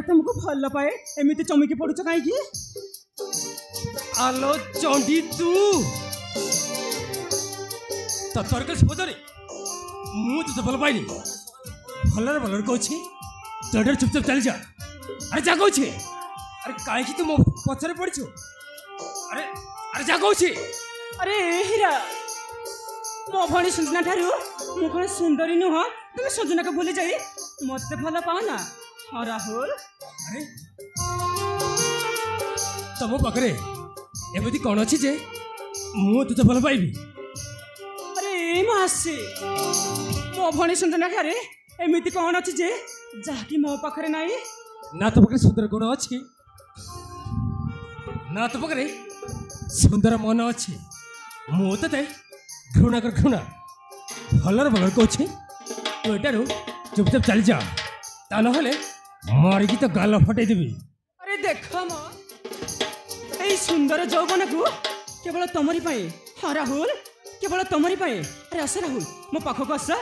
तुमको भल पाए एमती चमकी पड़ुच कहीं आलो चंडी तू तोर के पचारे मुझे भल पाइनि भलर भलर कहूँ तोड़ चुपचाप चली जा अरे जा कहूँ अरे कहीं तू मो पचरे पड़चु अरे अरे जा कहूँ अरे हीरा मो भणी सुजना ठारू मु कौन सुंदरी नुह तुम सुजना को भूली जाई मत भल पाओ ना। हाँ राहुल अरे तुम पाखे एमती कौन अच्छी जे मु तुझे भल पाइबी। अरे मासी मो भणी सुंदर ठारे एमती कौन अच्छी जे जहाँकि मो पाखे नाई ना तो पाखे सुंदर गुण अच्छी ना तो पाखे सुंदर मन अच्छी मु तो घृणा कर घृणा भलर भलर कहूँ तू एटारू चुपचाप चली जा ता नहले मारिकी तो गाल फटे देवी। अरे देख ए सुंदर यौवन को केवल तमरी पाए। हाँ राहुल केवल तमरी पाए। अरे आस राहुल मो पाखक आस ना।